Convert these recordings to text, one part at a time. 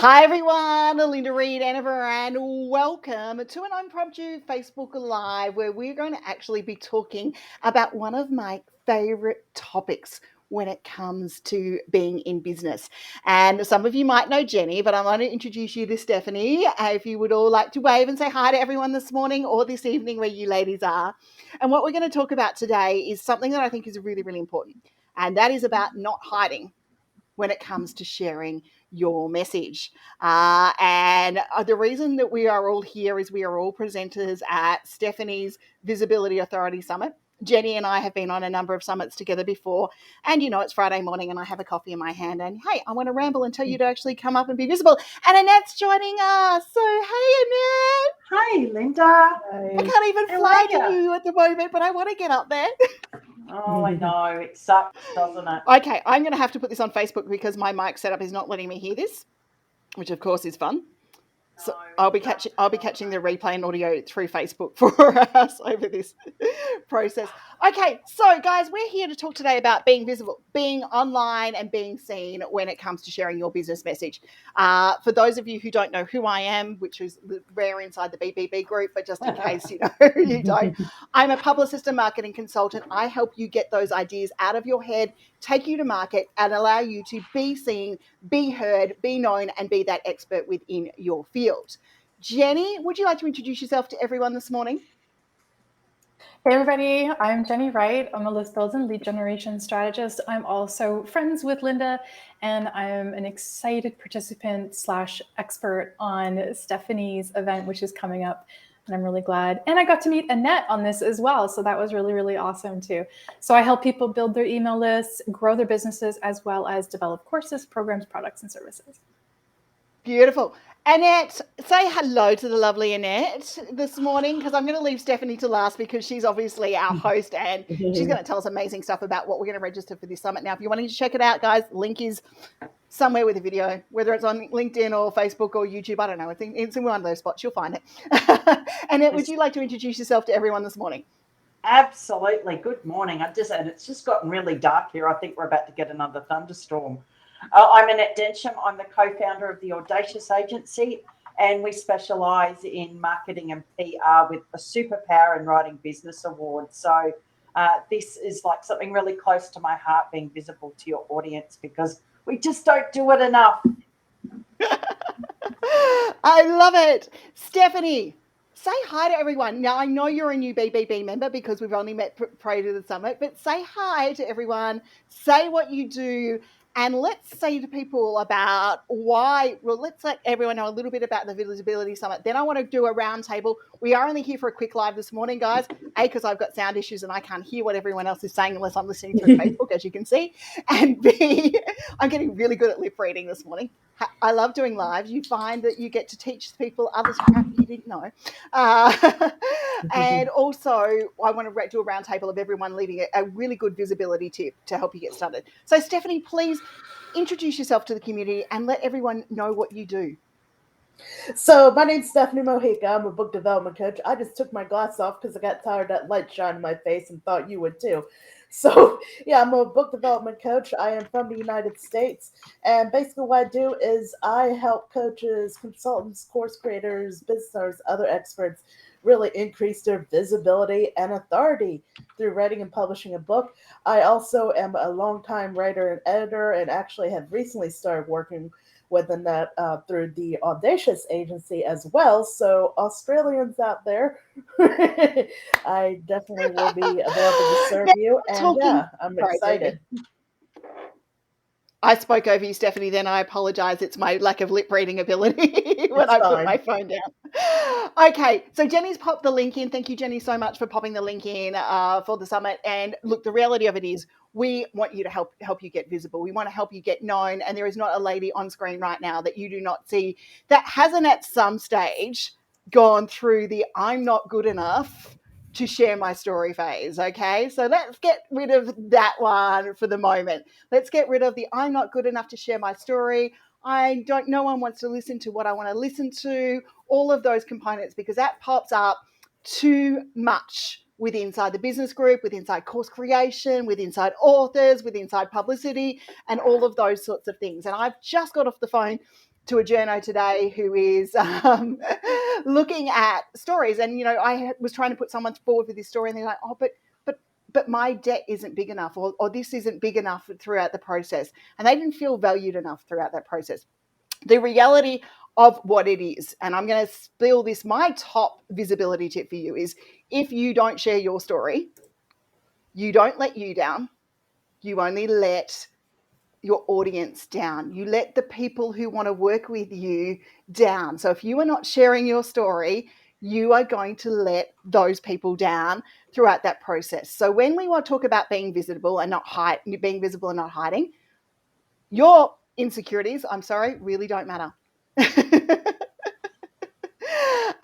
Hi everyone, Linda Reed-Enever, and welcome to an impromptu Facebook Live where we're going to actually be talking about one of my favorite topics when it comes to being in business. And some of you might know Jenny, but I'm going to introduce you to Stephanie. If you would all like to wave and say hi to everyone this morning or this evening where you ladies are. And what we're going to talk about today is something that I think is really, really important, and that is about not hiding when it comes to sharing your message. And the reason that we are all here is we are all presenters at Stephanie's Visibility Authority Summit. Jenny and I have been on a number of summits together before, and it's Friday morning and I have a coffee in my hand and hey, I want to ramble and tell you to actually come up and be visible. And Annette's joining us. So hey, Annette. Hi, Linda. I can't even fly to you at the moment, but I want to get up there. Oh, I know. It sucks, doesn't it? Okay, I'm going to have to put this on Facebook because my mic setup is not letting me hear this, which of course is fun. So I'll be catching the replay and audio through Facebook for us over this process. Okay, so guys, we're here to talk today about being visible, being online and being seen when it comes to sharing your business message. For those of you who don't know who I am, which is rare inside the BBB group, but just in case you don't, I'm a publicist and marketing consultant. I help you get those ideas out of your head, take you to market, and allow you to be seen, be heard, be known, and be that expert within your field. Jenny, would you like to introduce yourself to everyone this morning? Hey everybody, I'm Jennie Wright. I'm a list build and lead generation strategist. I'm also friends with Linda, and I'm an excited participant / expert on Stephanie's event, which is coming up. And I'm really glad. And I got to meet Annette on this as well. So that was really, really awesome too. So I help people build their email lists, grow their businesses, as well as develop courses, programs, products, and services. Beautiful. Annette, say hello to the lovely Annette this morning, because I'm going to leave Stephanie to last because she's obviously our host and she's going to tell us amazing stuff about what we're going to register for this summit. Now, if you're wanting to check it out, guys, link is somewhere with a video, whether it's on LinkedIn or Facebook or YouTube. I don't know. It's in one of those spots. You'll find it. Annette, would you like to introduce yourself to everyone this morning? Absolutely. Good morning. And it's just gotten really dark here. I think we're about to get another thunderstorm. I'm Annette Densham. I'm the co-founder of the Audacious Agency, and we specialize in marketing and PR with a superpower in writing business awards. So this is like something really close to my heart, being visible to your audience, because we just don't do it enough. I love it. Stephanie, say hi to everyone. Now, I know you're a new BBB member because we've only met prior to the summit, but say hi to everyone. Say what you do. And let's say to people about let's let everyone know a little bit about the Visibility Summit. Then I want to do a roundtable. We are only here for a quick live this morning, guys. A, because I've got sound issues and I can't hear what everyone else is saying unless I'm listening through Facebook, as you can see. And B, I'm getting really good at lip reading this morning. I love doing lives. You find that you get to teach people others crap you didn't know. And also, I want to do a roundtable of everyone leaving a really good visibility tip to help you get started. So, Stephanie, please introduce yourself to the community and let everyone know what you do. So my name's Stephanie Mojica. I'm a book development coach. I just took my glass off because I got tired of that light shining in my face and thought you would too. So yeah, I'm a book development coach. I am from the United States. And basically what I do is I help coaches, consultants, course creators, business owners, other experts really increase their visibility and authority through writing and publishing a book. I also am a longtime writer and editor and actually have recently started working with Annette through the Audacious Agency as well. So Australians out there, I definitely will be available to serve you. And yeah, I'm excited. I spoke over you, Stephanie, then I apologize. It's my lack of lip reading ability when I put my phone down. Okay, so Jenny's popped the link in. Thank you, Jenny, so much for popping the link in for the summit. And look, the reality of it is we want you to help you get visible. We want to help you get known. And there is not a lady on screen right now that you do not see that hasn't at some stage gone through the I'm not good enough to share my story phase. Okay, so let's get rid of that one for the moment. Let's get rid of the I'm not good enough to share my story. No one wants to listen to what I want to listen to, all of those components, because that pops up too much with inside the business group, with inside course creation, with inside authors, with inside publicity, and all of those sorts of things. And I've just got off the phone to a journo today who is looking at stories, and I was trying to put someone forward for this story, and they're like, oh, but my debt isn't big enough, or this isn't big enough throughout the process, and they didn't feel valued enough throughout that process. The reality of what it is, and I'm going to spill this, my top visibility tip for you is, if you don't share your story, you don't let you down, you only let your audience down. You let the people who want to work with you down. So if you are not sharing your story, you are going to let those people down throughout that process. So when we want to talk about being visible and not hiding, your insecurities, I'm sorry, really don't matter.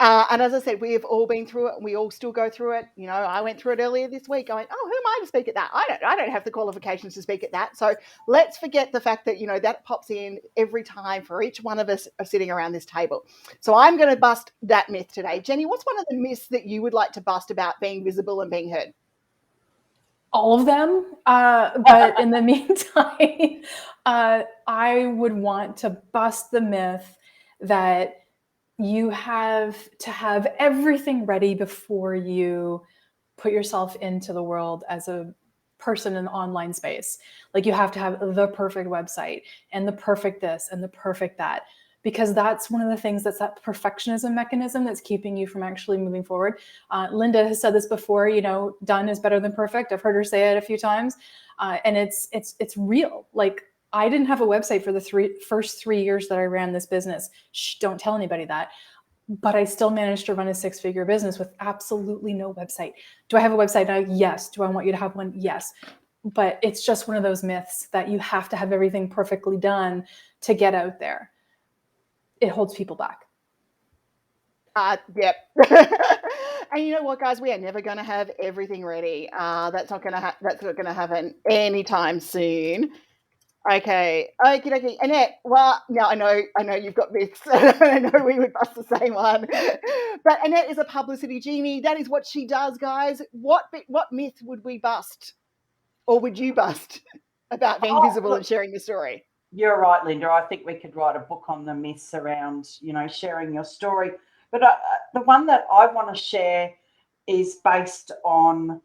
And as I said, we have all been through it, and we all still go through it. I went through it earlier this week going, oh, who am I to speak at that? I don't have the qualifications to speak at that. So let's forget the fact that, that pops in every time for each one of us sitting around this table. So I'm going to bust that myth today. Jenny, what's one of the myths that you would like to bust about being visible and being heard? All of them. But in the meantime, I would want to bust the myth that you have to have everything ready before you put yourself into the world as a person in the online space. Like, you have to have the perfect website and the perfect this and the perfect that, because that's one of the things, that's that perfectionism mechanism that's keeping you from actually moving forward. Linda has said this before, done is better than perfect. I've heard her say it a few times. And it's real. Like, I didn't have a website for the first 3 years that I ran this business. Shh, don't tell anybody that. But I still managed to run a 6-figure business with absolutely no website. Do I have a website now? Yes. Do I want you to have one? Yes. But it's just one of those myths that you have to have everything perfectly done to get out there. It holds people back. Yep. And you know what, guys? We are never going to have everything ready. That's not going to happen anytime soon. Okay, okie dokie. Annette, well, now I know you've got myths. I know we would bust the same one. But Annette is a publicity genie. That is what she does, guys. What myth would we bust, or would you bust, about being visible and sharing your story? You're right, Linda. I think we could write a book on the myths around, sharing your story. But the one that I want to share is based on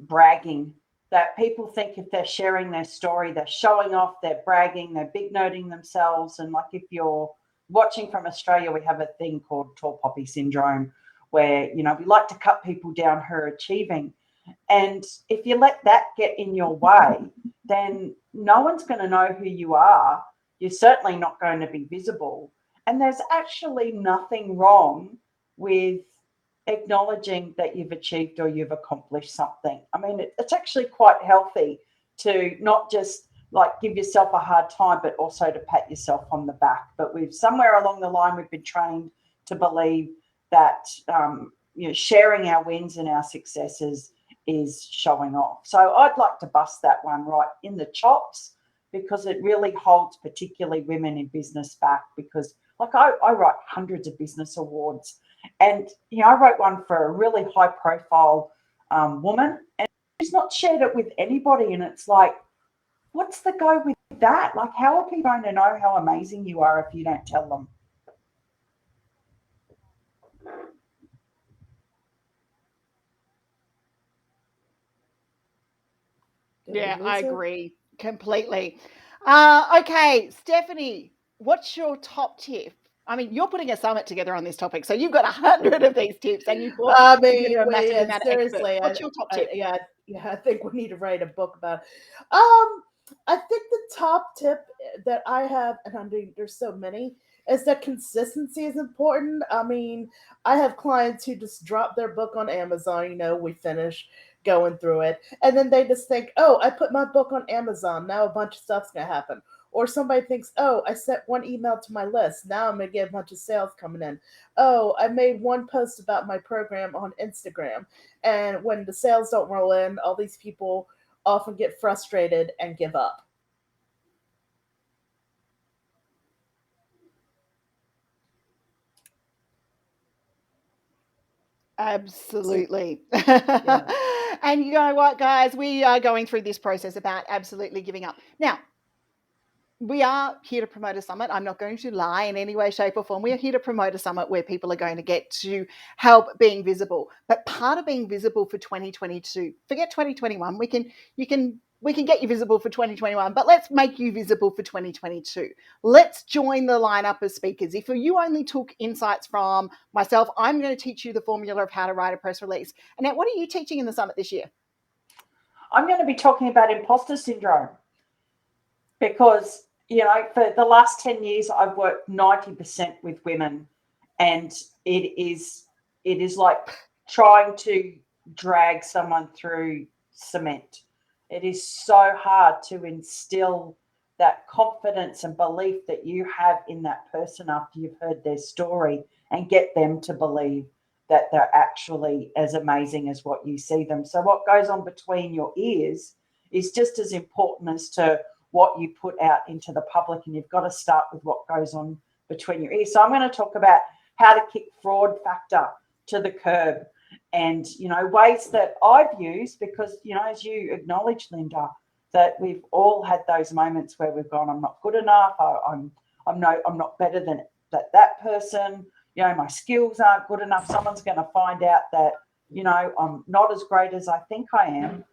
bragging. That people think if they're sharing their story, they're showing off, they're bragging, they're big noting themselves. And like, if you're watching from Australia, we have a thing called tall poppy syndrome, where, we like to cut people down who are achieving. And if you let that get in your way, then no one's going to know who you are. You're certainly not going to be visible. And there's actually nothing wrong with acknowledging that you've achieved or you've accomplished something. I mean, it's actually quite healthy to not just like give yourself a hard time, but also to pat yourself on the back. But somewhere along the line, we've been trained to believe that sharing our wins and our successes is showing off. So I'd like to bust that one right in the chops, because it really holds particularly women in business back. Because like, I write hundreds of business awards, and I wrote one for a really high profile woman, and she's not shared it with anybody. And it's like, what's the go with that? Like, how are people going to know how amazing you are if you don't tell them? Yeah, I agree completely. Okay, Stephanie, what's your top tip? I mean, you're putting a summit together on this topic, so you've got 100 of these tips, and you've brought together a massive amount of experts. What's your top tip? I think we need to write a book about it. I think the top tip that I have, and I mean, there's so many, is that consistency is important. I mean, I have clients who just drop their book on Amazon. We finish going through it, and then they just think, oh, I put my book on Amazon, now a bunch of stuff's gonna happen. Or somebody thinks, oh, I sent one email to my list, now I'm gonna get a bunch of sales coming in. Oh, I made one post about my program on Instagram, and when the sales don't roll in, all these people often get frustrated and give up. Absolutely. Yeah. And you know what, guys? We are going through this process about absolutely giving up. Now, we are here to promote a summit. I'm not going to lie in any way, shape, or form. We are here to promote a summit where people are going to get to help being visible. But part of being visible for 2022, forget 2021. We can get you visible for 2021, but let's make you visible for 2022. Let's join the lineup of speakers. If you only took insights from myself, I'm going to teach you the formula of how to write a press release. Annette, what are you teaching in the summit this year? I'm going to be talking about imposter syndrome because, for the last 10 years, I've worked 90% with women, and it is like trying to drag someone through cement. It is so hard to instill that confidence and belief that you have in that person after you've heard their story and get them to believe that they're actually as amazing as what you see them. So what goes on between your ears is just as important as to what you put out into the public, and you've got to start with what goes on between your ears. So I'm going to talk about how to kick fraud factor to the curb, and ways that I've used, because as you acknowledged, Linda, that we've all had those moments where we've gone, I'm not good enough, I'm not better than that person, my skills aren't good enough, someone's going to find out that I'm not as great as I think I am.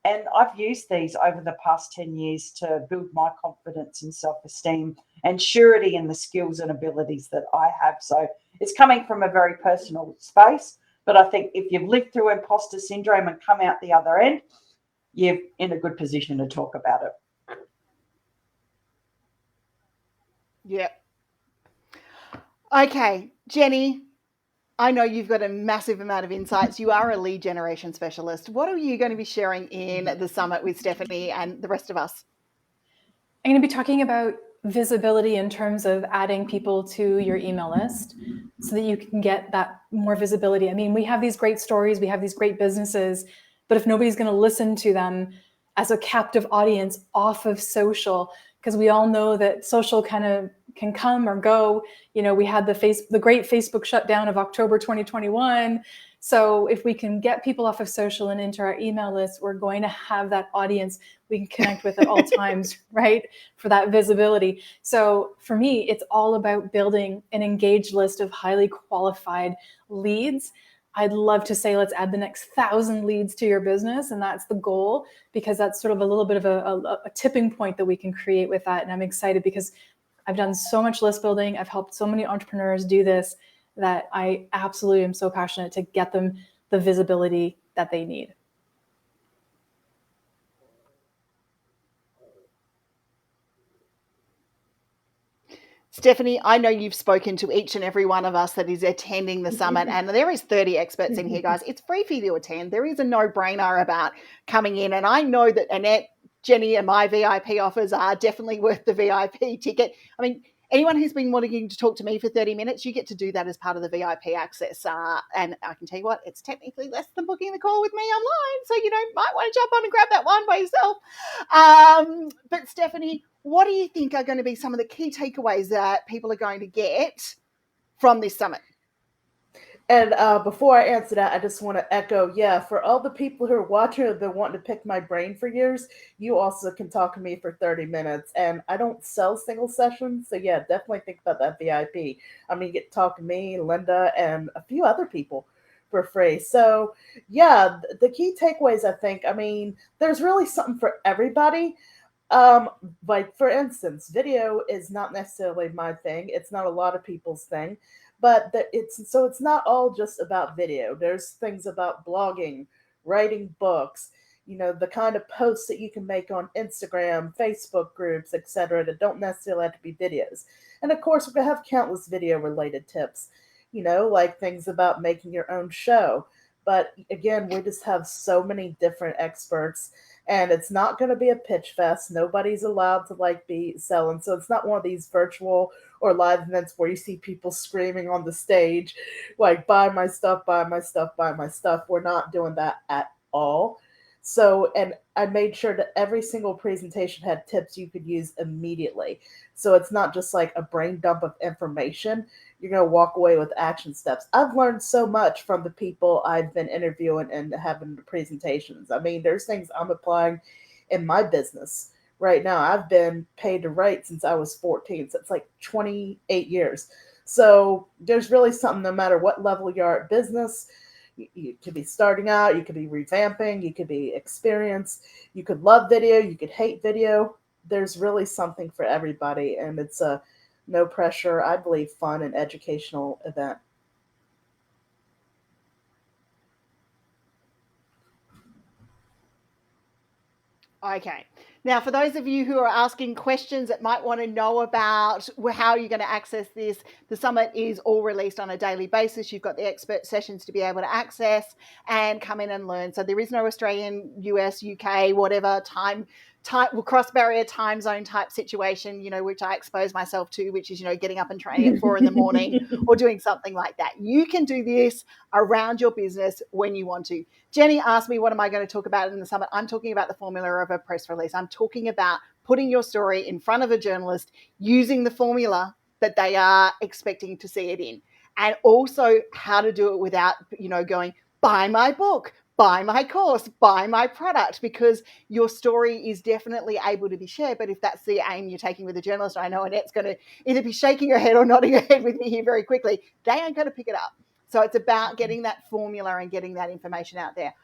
And I've used these over the past 10 years to build my confidence and self-esteem and surety in the skills and abilities that I have. So it's coming from a very personal space. But I think if you've lived through imposter syndrome and come out the other end, you're in a good position to talk about it. Yeah. Okay, Jenny, I know you've got a massive amount of insights. You are a lead generation specialist. What are you going to be sharing in the summit with Stephanie and the rest of us? I'm going to be talking about visibility in terms of adding people to your email list so that you can get that more visibility. I mean, we have these great stories, we have these great businesses, but if nobody's going to listen to them as a captive audience off of social, because we all know that social kind of can come or go. We had the great Facebook shutdown of October 2021. So if we can get people off of social and into our email list, we're going to have that audience we can connect with at all times, right? For that visibility. So for me, it's all about building an engaged list of highly qualified leads. I'd love to say, let's add the next 1,000 leads to your business. And that's the goal, because that's sort of a little bit of a tipping point that we can create with that. And I'm excited because I've done so much list building. I've helped so many entrepreneurs do this, that I absolutely am so passionate to get them the visibility that they need. Stephanie, I know you've spoken to each and every one of us that is attending the summit, and there is 30 experts in here, guys. It's free for you to attend. There is a no-brainer about coming in, and I know that Annette, Jenny, and my VIP offers are definitely worth the VIP ticket. I mean, anyone who's been wanting to talk to me for 30 minutes, you get to do that as part of the VIP access. And I can tell you what, it's technically less than booking the call with me online. So, might want to jump on and grab that one by yourself. But Stephanie, what do you think are going to be some of the key takeaways that people are going to get from this summit? And before I answer that, I just want to echo, for all the people who are watching or that want to pick my brain for years, you also can talk to me for 30 minutes. And I don't sell single sessions, so definitely think about that VIP. I mean, you get to talk to me, Linda, and a few other people for free. So, the key takeaways, I think, there's really something for everybody. Like, for instance, video is not necessarily my thing. It's not a lot of people's thing. But it's not all just about video. There's things about blogging, writing books, the kind of posts that you can make on Instagram, Facebook groups, etc., that don't necessarily have to be videos. And of course, we're going to have countless video related tips, like things about making your own show. But again, we just have so many different experts, and it's not going to be a pitch fest. Nobody's allowed to be selling. So it's not one of these virtual or live events where you see people screaming on the stage, like, buy my stuff, buy my stuff, buy my stuff. We're not doing that at all. So, and I made sure that every single presentation had tips you could use immediately. So it's not just like a brain dump of information. You're going to walk away with action steps. I've learned so much from the people I've been interviewing and having the presentations. I mean, there's things I'm applying in my business right now. I've been paid to write since I was 14, so it's like 28 years. So there's really something, no matter what level you are at business. You could be starting out, you could be revamping, you could be experienced, you could love video, you could hate video. There's really something for everybody, and it's a no pressure, I believe, fun and educational event. Okay. Now, for those of you who are asking questions that might want to know about how you're going to access this, the summit is all released on a daily basis. You've got the expert sessions to be able to access and come in and learn. So there is no Australian, US, UK, whatever cross barrier time zone type situation, which I expose myself to, which is, getting up and training at 4 a.m. or doing something like that. You can do this around your business when you want to. Jenny asked me, what am I going to talk about in the summit? I'm talking about the formula of a press release. I'm talking about putting your story in front of a journalist using the formula that they are expecting to see it in. And also how to do it without, going, buy my book, buy my course, buy my product, because your story is definitely able to be shared. But if that's the aim you're taking with a journalist, I know Annette's going to either be shaking her head or nodding her head with me here very quickly, they ain't going to pick it up. So it's about getting that formula and getting that information out there.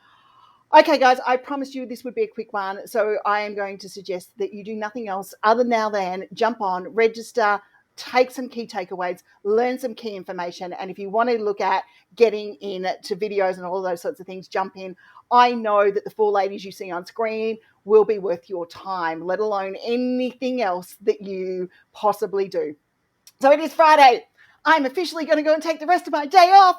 Okay, guys, I promised you this would be a quick one. So I am going to suggest that you do nothing else other now than jump on, register, take some key takeaways, learn some key information. And if you want to look at getting into videos and all those sorts of things, jump in. I know that the 4 ladies you see on screen will be worth your time, let alone anything else that you possibly do. So it is Friday. I'm officially going to go and take the rest of my day off.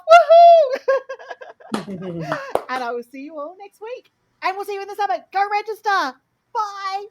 Woohoo! And I will see you all next week. And we'll see you in the summit. Go register. Bye.